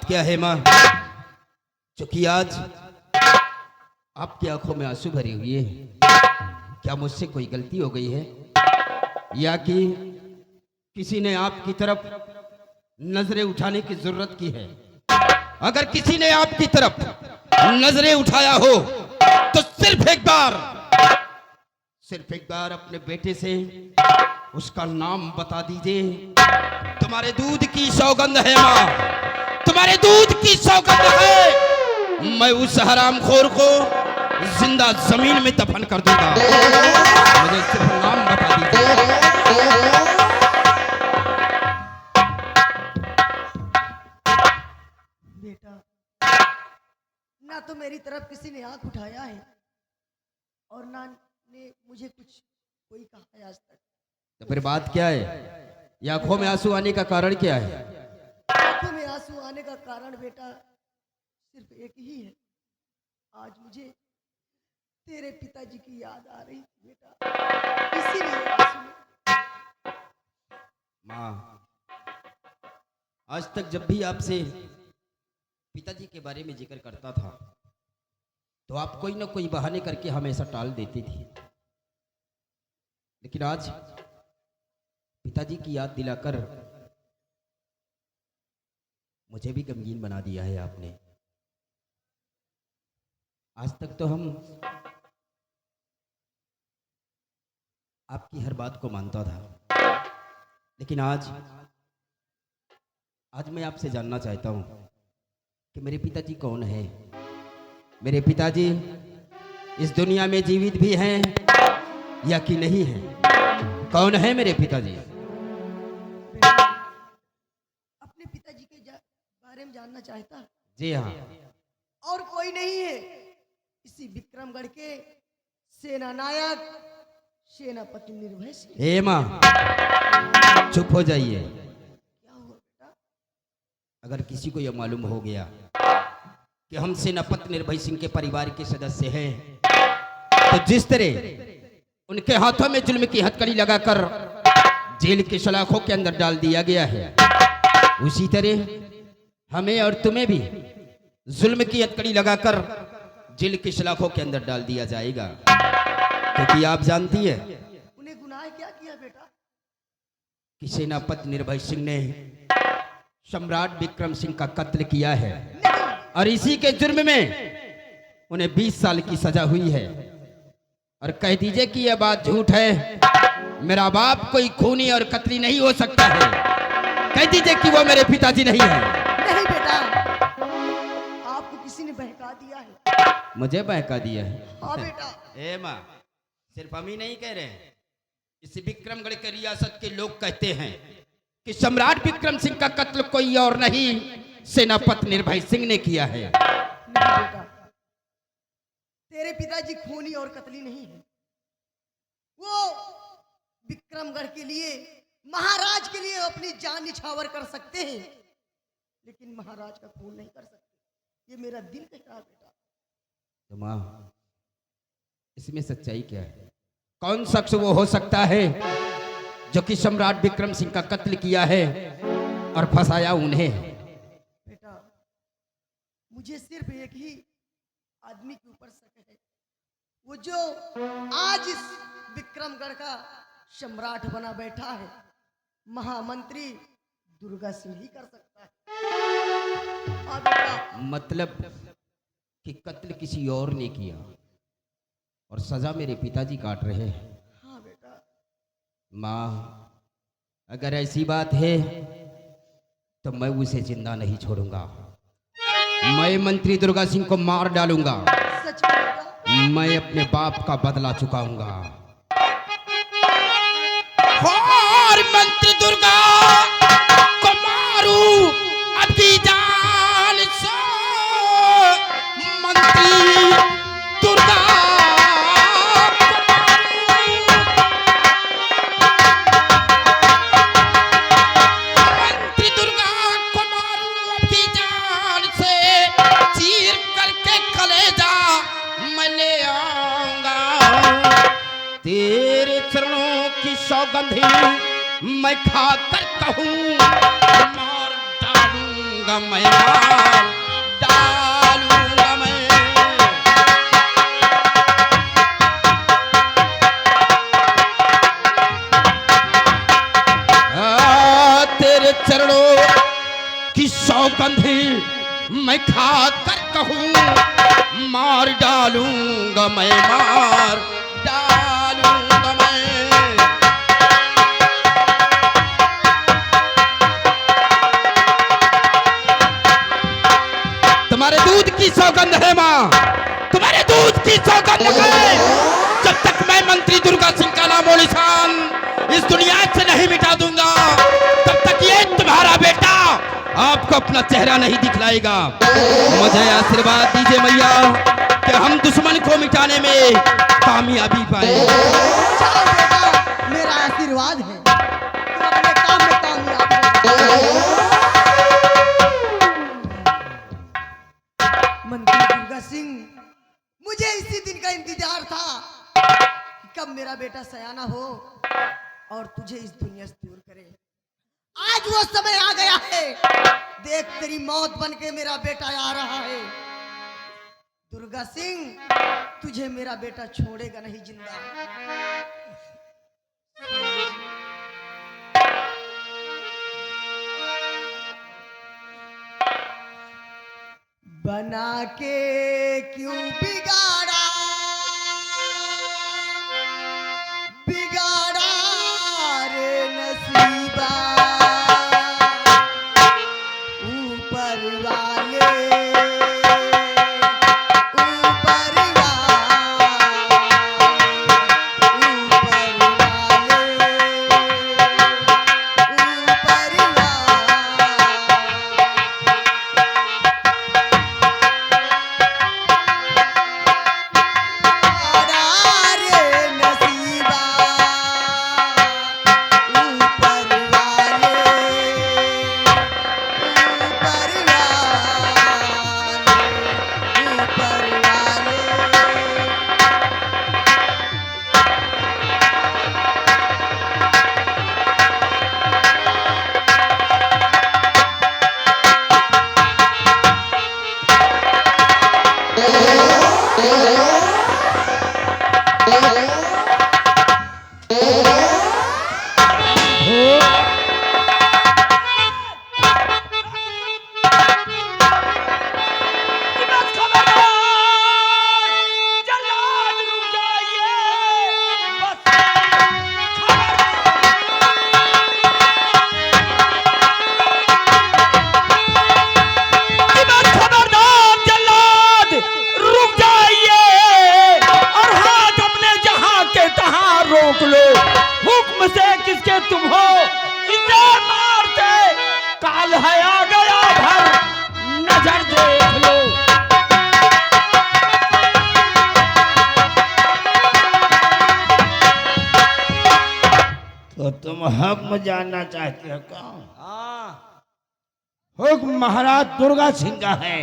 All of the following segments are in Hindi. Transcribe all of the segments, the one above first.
क्या है माँ, चूंकि आज आपकी आंखों में आंसू भरे हुए हैं, क्या मुझसे कोई गलती हो गई है या कि किसी ने आपकी तरफ नजरें उठाने की जरूरत की है? अगर किसी ने आपकी तरफ नजरें उठाया हो तो सिर्फ एक बार अपने बेटे से उसका नाम बता दीजिए। तुम्हारे दूध की सौगंध है माँ, तुम्हारे दूध की सौगंध है। मैं उस हरामखोर को जिंदा जमीन में दफन कर दूंगा। मुझे सिर्फ नाम बता दीजिए। बेटा, ना तो मेरी तरफ किसी ने आंख उठाया है और ना ने मुझे कुछ कोई कहा है आज तक। तो फिर बात क्या है? ये आंखों में आंसू आने का कारण क्या है? आंखों में आंसू आने का कारण बेटा सिर्फ एक ही है। आज मुझे तेरे पिताजी की याद आ रही थी बेटा, इसीलिए आंसू। माँ, आज तक जब भी आपसे पिताजी के बारे में जिक्र करता था तो आप कोई ना कोई बहाने करके हमेशा टाल देती थी, लेकिन आज पिताजी की याद दिलाकर मुझे भी गमगीन बना दिया है आपने। आज तक तो हम आपकी हर बात को मानता था, लेकिन आज मैं आपसे जानना चाहता हूं कि मेरे पिताजी कौन है। मेरे पिताजी इस दुनिया में जीवित भी हैं या कि नहीं है? कौन है मेरे पिताजी? अपने पिताजी के बारे में जानना चाहता? जी हाँ। और कोई नहीं है, इसी विक्रमगढ़ के सेना नायक सेनापति निर्भय सिंह। ए माँ, चुप हो जाइए। क्या हुआ बेटा? अगर किसी को यह मालूम हो गया कि हम सेनापति निर्भय सिंह के परिवार के सदस्य हैं तो जिस तरह उनके हाथों में जुल्म की हथकड़ी लगाकर जेल के सलाखों के अंदर डाल दिया गया है, उसी तरह हमें और तुम्हें भी जुल्म की हथकड़ी लगाकर जेल की सलाखों के अंदर डाल दिया जाएगा। क्योंकि आप जानती है उन्हें गुनाह क्या किया बेटा? कि सेनापति निर्भय सिंह ने सम्राट विक्रम सिंह का कत्ल किया है और इसी के जुर्म में उन्हें 20 साल की सजा हुई है। और कह दीजिए कि यह बात झूठ है, मेरा बाप कोई खूनी और कतली नहीं हो सकता है। कह दीजिए कि वो मेरे पिताजी नहीं है। नहीं बेटा, आपको किसी ने बहका दिया है। मुझे बहका दिया है? हाँ बेटा। ए माँ, सिर्फ हम ही नहीं कह रहे हैं, इस विक्रमगढ़ के रियासत के लोग कहते हैं कि सम्राट विक्रम सिंह का कत्ल कोई और नहीं, सेनापति निर्भय सिंह ने किया है। नहीं बेटा, तेरे पिताजी खूनी और कतली नहीं है। वो विक्रमगढ़ के लिए, महाराज के लिए अपनी जान निछावर कर सकते हैं, लेकिन महाराज का खून नहीं कर सकते। ये मेरा दिल कहता है बेटा। तो माँ, इसमें सच्चाई क्या है? कौन शख्स वो हो सकता है जो कि सम्राट विक्रम सिंह का कत्ल किया है और फंसाया उन्हें? बेटा, मुझे सिर्फ एक ही आदमी के ऊपर शक है, वो जो आज इस विक्रमगढ़ का सम्राट बना बैठा है, महामंत्री दुर्गा सिंह ही कर सकता है। हाँ बेटा। मतलब कि कत्ल किसी और ने किया और सजा मेरे पिताजी काट रहे हैं। हाँ बेटा। माँ, अगर ऐसी बात है तो मैं उसे जिंदा नहीं छोड़ूंगा। मैं मंत्री दुर्गा सिंह को मार डालूंगा। सच में बेटा? मैं अपने बाप का बदला चुकाऊंगा। और मंत्री दुर्गा को मारू अपनी जान से। मंत्री दुर्गा को मारू अपनी जान से, चीर करके कलेजा मैं ले आऊंगा। तेरे चरणों की सौगंध मैं खाकर कहूं मार डालूंगा। मैं मार डालूंगा मैं। तेरे चरणों की सौगंधी मैं खा कर कहूँ मार डालूंगा मैं, मार डालूंगा मैं। तुम्हारे दूध की सौगंध है माँ, तुम्हारे दूध की सौगंध है। जब तक मैं मंत्री दुर्गा सिंह का नामो निशान इस दुनिया से नहीं मिटा दूंगा, तब तक ये तुम्हारा बेटा आपको अपना चेहरा नहीं दिखलाएगा। मुझे आशीर्वाद दीजिए मैया कि हम दुश्मन को मिटाने में कामयाबी पाए। जाओ बेटा, मेरा आशीर्वाद है, तुम अपने काम में कामयाब हो। मंत्री दुर्गा सिंह, मुझे इसी दिन का इंतजार था कि कब मेरा बेटा सयाना हो और तुझे इस दुनिया से दूर करे। आज वो समय आ गया है। देख, तेरी मौत बनके मेरा बेटा आ रहा है। दुर्गा सिंह, तुझे मेरा बेटा छोड़ेगा नहीं जिंदा। बना के क्यों बिगाड़ा, बिगाड़ा रे नसीबा, ऊपर वाले, ऊपर तुम हुक्म जानना चाहते हो कौन? हाँ, हुक्म महाराज दुर्गा सिंह का है।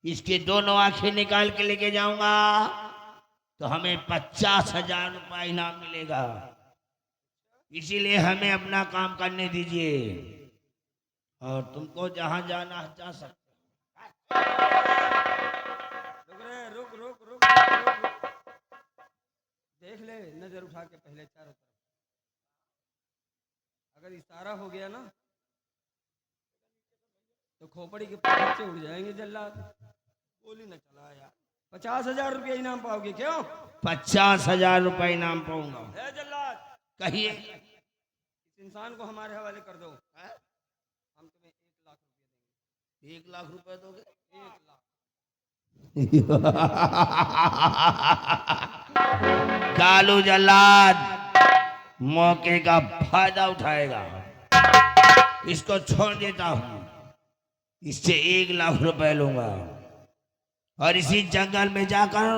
इसके दोनों आंखें निकाल के लेके जाऊंगा तो हमें 50,000 रुपया इनाम मिलेगा। इसीलिए हमें अपना काम करने दीजिए और तुमको जहां जाना है जा सकते हो। रुक रुक रुक रुक रुक रुक। देख ले, नजर उठा के पहले चारों तरफ। अगर इशारा हो गया ना तो खोपड़ी के पत्थर से उड़ जाएंगे जल्लाद। गोली न चला यार। 50,000 रुपया इनाम पाओगे क्यों? 50,000 रुपया इनाम पाऊंगा। जल्लाद कहिए। इस इंसान को हमारे हवाले कर दो। हम तुम्हें 1 लाख रुपया देंगे। 1 लाख रुपए दोगे? 1 लाख। कालू जल्लाद मौके का फायदा उठाएगा। इसको छोड़ देता हूं, इससे 1 लाख रुपए लूंगा और इसी जंगल में जाकर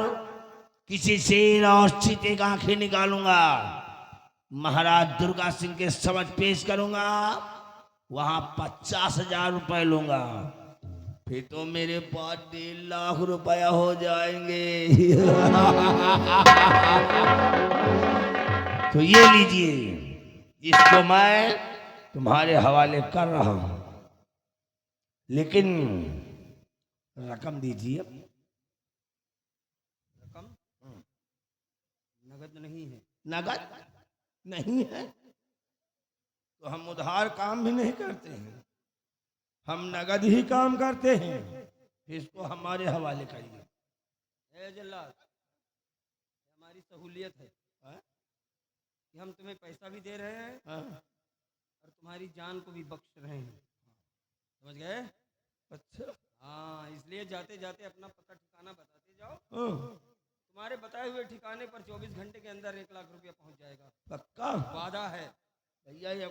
किसी शेर और चीते का आंखें निकालूंगा, महाराज दुर्गा सिंह के समझ पेश करूंगा, वहां 50,000 रुपए लूंगा। फिर तो मेरे पास 1.5 लाख रुपया हो जाएंगे। तो ये लीजिए, इसको मैं तुम्हारे हवाले कर रहा हूं। लेकिन रकम दीजिए। रकम नगद नहीं है। नगद नहीं है तो हम उधार काम भी नहीं करते हैं, हम नगद ही काम करते हैं। इसको हमारे हवाले करिए। ए जल्लाद, हमारी सहूलियत है हाँ? कि हम तुम्हें पैसा भी दे रहे हैं हाँ? और तुम्हारी जान को भी बख्श रहे हैं। समझ गए? अच्छा। हाँ, इसलिए जाते जाते अपना पता ठिकाना बताते जाओ। हाँ, तुम्हारे बताए हुए ठिकाने पर 24 घंटे के अंदर 1 लाख रुपया पहुंच जाएगा। पक्का? वादा है। भैया ये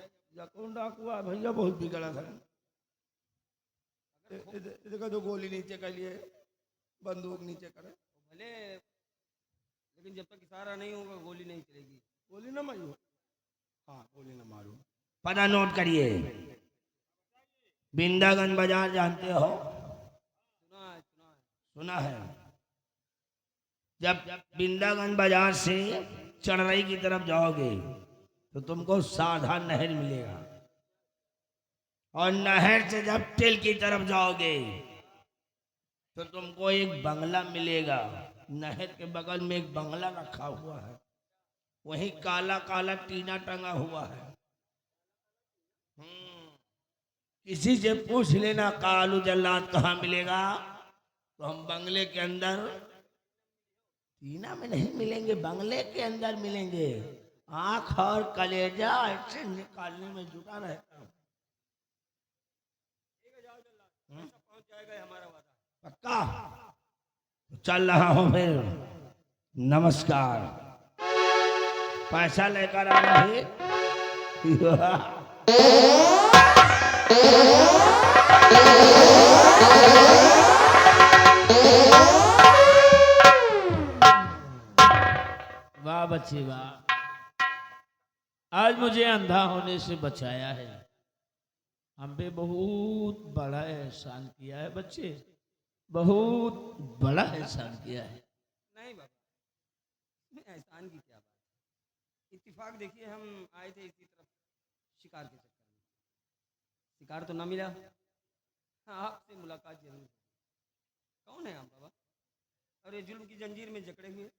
कौन डाकू है भैया? बहुत बिगड़ा था। इधर तो गोली नीचे कर लिए, बंदूक नीचे करे। भले, लेकिन जब तक इशारा नहीं होगा गोली नहीं चलेगी। गोली ना मारो। हाँ, गोली ना मारो। पता नोट करिए। बिंदागन बाजार जानते हो? सुना है, सुना है। सुना है। जब बिंदागन बाजार से चढ़ाई की तरफ जाओगे तो तुमको साधा नहर मिलेगा, और नहर से जब टेल की तरफ जाओगे तो तुमको एक बंगला मिलेगा। नहर के बगल में एक बंगला रखा हुआ है, वहीं काला काला टीना टंगा हुआ है। किसी से पूछ लेना कालू जल्लाद कहाँ मिलेगा, तो हम बंगले के अंदर, टीना में नहीं मिलेंगे, बंगले के अंदर मिलेंगे। आंख और कलेजा ऐसे निकालने में जुटा रहता हूँ। पहुंच जाएगा हमारा वादा। पक्का? तो चल रहा हूँ फिर। नमस्कार। पैसा लेकर आना भी। वाह बच्चे वाह, आज मुझे अंधा होने से बचाया है। हम पे बहुत बड़ा एहसान किया है बच्चे, बहुत बड़ा एहसान किया है। नहीं बाबा, इसमें एहसान की क्या बात है। इत्तेफाक देखिए, हम आए थे इसी तरफ शिकार के चक्कर में, शिकार तो ना मिला। हाँ, आपसे मुलाकात जरूर हुई। कौन है आप बाबा? और ये जुल्म की जंजीर में जकड़े हुए,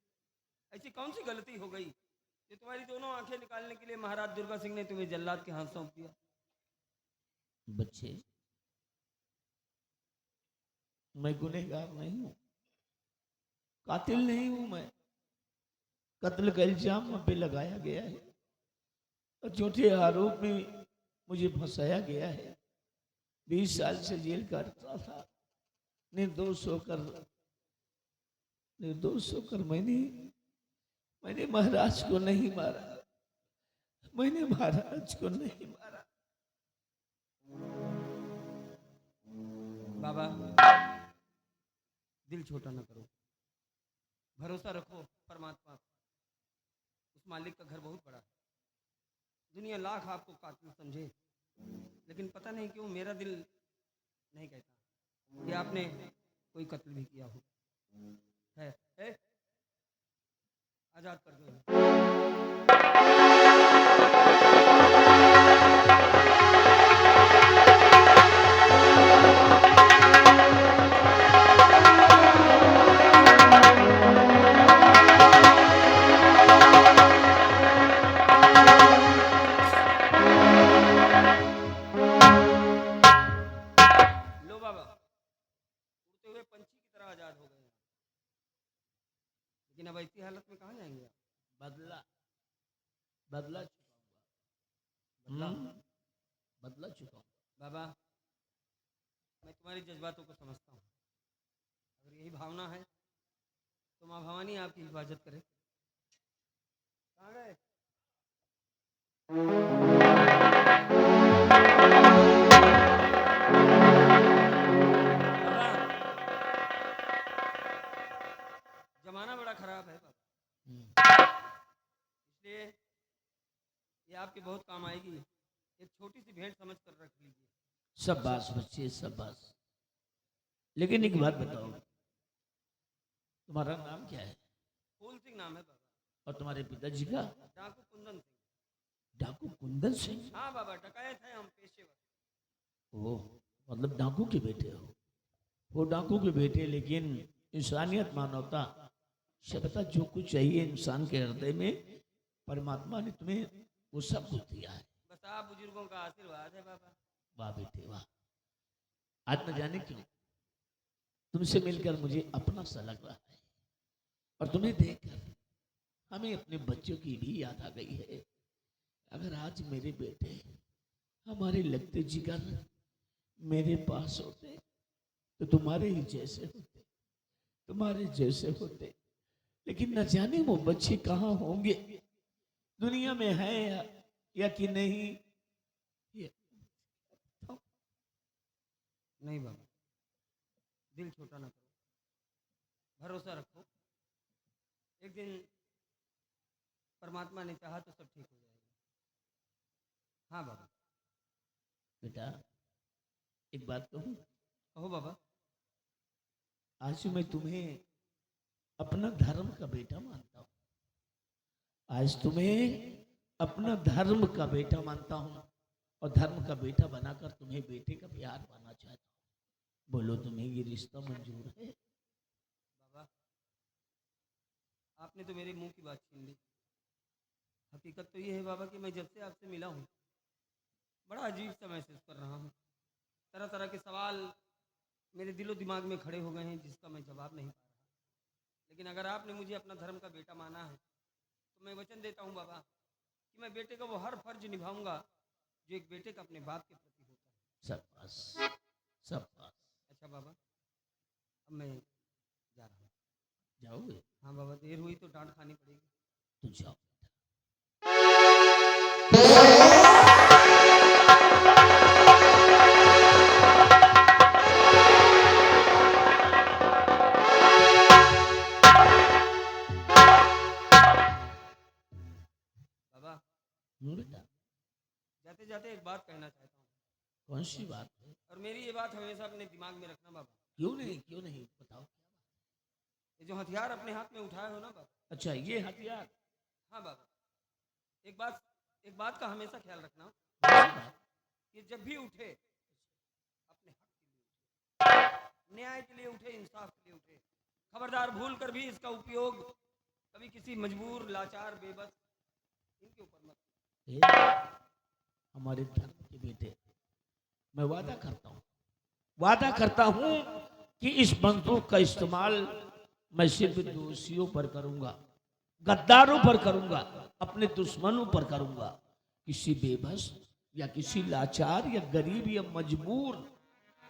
ऐसी कौन सी गलती हो गई कि तुम्हारी दोनों आंखें निकालने के लिए महाराज दुर्गा सिंह ने तुम्हें जल्लाद के हाथ सौंप दिया? बच्चे, मैं गुनहगार नहीं हूं, कातिल नहीं हूं। मैं कत्ल का इल्जाम मुझ पे लगाया गया है और झूठे आरोप में मुझे फंसाया गया है। 20 साल से जेल काटता था। निर्दोष होकर मैंने महाराज को नहीं मारा, मैंने महाराज को नहीं मारा। बाबा, दिल छोटा ना करो, भरोसा रखो परमात्मा पर। उस मालिक का घर बहुत बड़ा है। दुनिया लाख आपको कातिल समझे, लेकिन पता नहीं क्यों मेरा दिल नहीं कहता कि आपने कोई कत्ल भी किया हो। है? आजाद कर दो। लो बाबा, उड़ते हुए पंछी की तरह आजाद हो गए। लेकिन अब ऐसी हालत में कहाँ जाएंगे आप? बदला बदला बदला? बदला चुका हूँ। बाबा, मैं तुम्हारे जज्बातों को समझता हूँ। अगर यही भावना है तो माँ भवानी आपकी हिफाजत करे। कहाँ गए? बाबा, जमाना बड़ा खराब है बाबा, इसलिए ये आपके बहुत काम आएगी। एक छोटी सी भेंट समझ कर रख लीजिए। शाबाश बच्चे शाबाश। लेकिन एक बात बताओ, तुम्हारा नाम क्या है? फूल सिंह नाम है बाबा। और तुम्हारे पिताजी का? डाकू कुंदन सिंह। डाकू कुंदन सिंह। हाँ बाबा, डकायत है हम पेशेवर। ओह, मतलब डाकू के बेटे हो। वो डाकू के बेटे, लेकिन इंसानियत, मानवता, सभ्यता, जो कुछ चाहिए इंसान के हृदय में परमात्मा ने तुम्हें वो सब कुछ दिया है। बस आप बुजुर्गों का आशीर्वाद है बाबा। वाह बेटे वाह। आज न जाने क्यों तुमसे मिलकर मुझे अपना सा लग रहा है, और तुम्हें देखकर हमें अपने बच्चों की भी याद आ गई है। अगर आज मेरे बेटे हमारे लगते जिगर मेरे पास होते तो तुम्हारे ही जैसे होते, तुम्हारे जैसे होते। लेकिन न जाने वो बच्चे कहाँ होंगे, दुनिया में है या कि नहीं। नहीं बाबा, दिल छोटा ना करो, भरोसा रखो। एक दिन परमात्मा ने चाहा तो सब ठीक हो जाएगा। हाँ बाबा। बेटा एक बात कहूँ, कहो बाबा। आज मैं तुम्हें अपना धर्म का बेटा मानता हूँ। आज तुम्हें अपना धर्म का बेटा मानता हूँ, और धर्म का बेटा बनाकर तुम्हें बेटे का प्यार पाना चाहता हूँ। बोलो तुम्हें ये रिश्ता मंजूर है? बाबा, आपने तो मेरे मुंह की बात छीन ली। हकीकत तो ये है बाबा कि मैं जब से आपसे मिला हूँ बड़ा अजीब सा महसूस कर रहा हूँ। तरह तरह के सवाल मेरे दिलो दिमाग में खड़े हो गए हैं जिसका मैं जवाब नहीं पा रहा। लेकिन अगर आपने मुझे अपना धर्म का बेटा माना है तो मैं वचन देता हूँ बाबा कि मैं बेटे का वो हर फर्ज निभाऊंगा जो एक बेटे का अपने बाप के प्रति होता है। शाबाश शाबाश। अच्छा बाबा, अब मैं जा रहा हूँ। जाओगे? हाँ बाबा, देर हुई तो डांट खानी पड़ेगी। तो जाओ। बाबा, बेटा जाते जाते एक बात कहना चाहता हूँ। कौन सी बात है? और मेरी ये बात हमेशा अपने दिमाग में रखना बाबा। क्यों नहीं बताओ। ये जो हथियार अपने हाथ में उठाए हो ना बाबा। अच्छा, ये हथियार? हाँ बाबा, एक बात का हमेशा ख्याल रखना कि जब भी उठे अपने हक के लिए उठे, न्याय के लिए उठे, इंसाफ के लिए उठे। खबरदार भूल कर भी इसका उपयोग कभी किसी मजबूर, लाचार, बेबस इनके ऊपर मत। हमारे धर्म के बेटे, मैं वादा करता हूं कि इस बंदूक का इस्तेमाल मैं सिर्फ दोषियों पर करूंगा, गद्दारों पर करूंगा, अपने दुश्मनों पर करूंगा। किसी बेबस या किसी लाचार या गरीब या मजबूर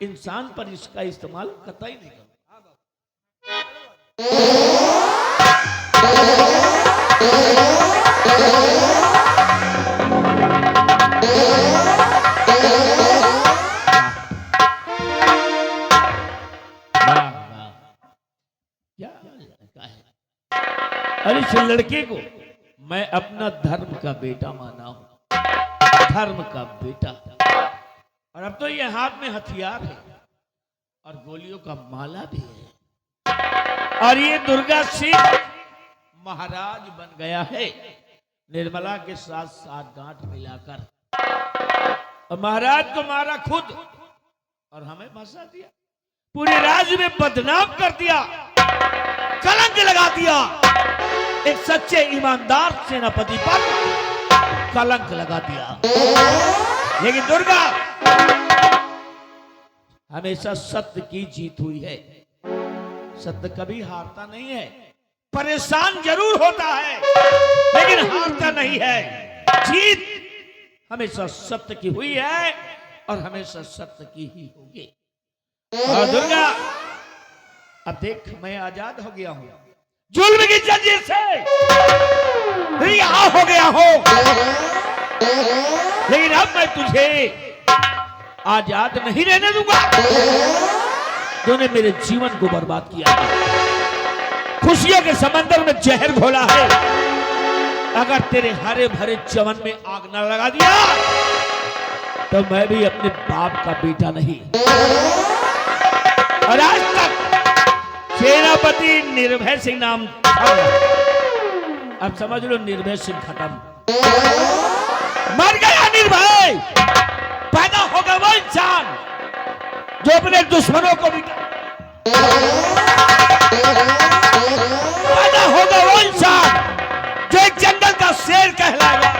इंसान पर इसका इस्तेमाल कतई नहीं करूंगा। हाँ बाबा। क्या है? अरे इस लड़के को मैं अपना धर्म का बेटा माना हूं, धर्म का बेटा। और अब तो ये हाथ में हथियार है और गोलियों का माला भी है, और ये दुर्गा सिंह महाराज बन गया है निर्मला के साथ साथ गांठ मिलाकर। और महाराज को मारा खुद और हमें फंसा दिया, पूरे राज्य में बदनाम कर दिया, कलंक लगा दिया। एक सच्चे ईमानदार सेनापति पर कलंक लगा दिया। लेकिन दुर्गा, हमेशा सत्य की जीत हुई है। सत्य कभी हारता नहीं है, परेशान जरूर होता है लेकिन हारता नहीं है। जीत हमेशा सत्य की हुई है और हमेशा सत्य की ही होगी। और दुर्गा, अब देख मैं आजाद हो गया हूं, जुल्म की जंजीर से रिहा हो गया हूं, लेकिन अब मैं तुझे आजाद नहीं रहने दूंगा। तूने मेरे जीवन को बर्बाद किया, खुशियों के समंदर में जहर घोला है। अगर तेरे हरे भरे चमन में आग न लगा दिया तो मैं भी अपने बाप का बेटा नहीं। और आज तक सेनापति निर्भय सिंह नाम था, अब समझ लो निर्भय सिंह खत्म, मर गया निर्भय। पैदा होगा वो इंसान तो अपने दुश्मनों को मिटा। पैदा होगा वो इंसान जो एक जंगल का शेर कहलाएगा,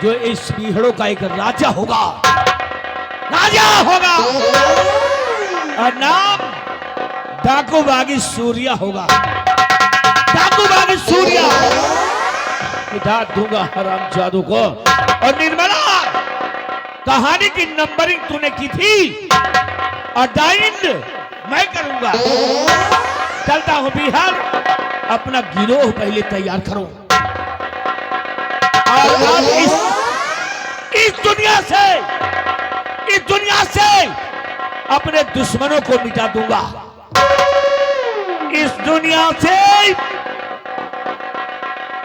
जो इस पीहड़ों का एक राजा होगा, राजा होगा, और नाम डाकू बागी सूर्या होगा। डाकू बागी सूर्या मिटा दूंगा हराम जादू को। और निर्मला, कहानी की नंबरिंग तूने की थी और डाइंड मैं करूंगा। चलता हूं बिहार, अपना गिरोह पहले तैयार करो और आज इस दुनिया से अपने दुश्मनों को मिटा दूंगा। इस दुनिया से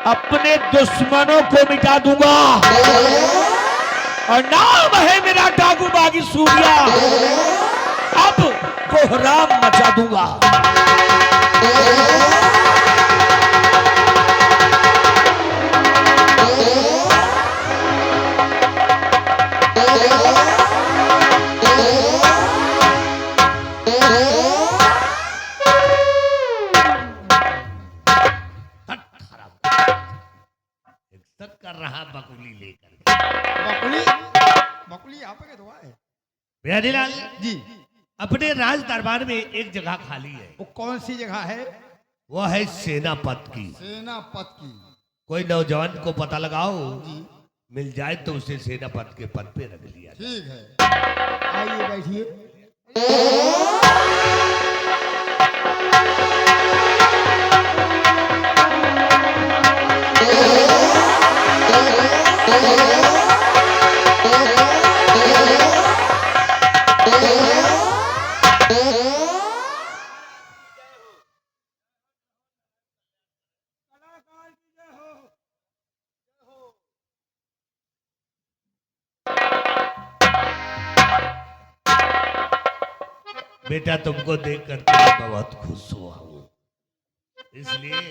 अपने दुश्मनों को मिटा दूंगा और नाम है मेरा डाकू बागी सूर्या। अब कोहराम मचा दूंगा। कर रहा बकुली लेकर। बकुली बकुली आप के दुआ है। बिहारीलाल जी, अपने राज दरबार में एक जगह खाली है। वो कौन सी जगह है? वो है सेनापत की। सेनापत की। कोई नौजवान को पता लगाओ, जी, मिल जाए तो उसे सेनापत के पद पे रख लिया जाए। ठीक है, आइए बैठिए। बेटा, तुमको देख कर तो मैं बहुत खुश हुआ हूँ, इसलिए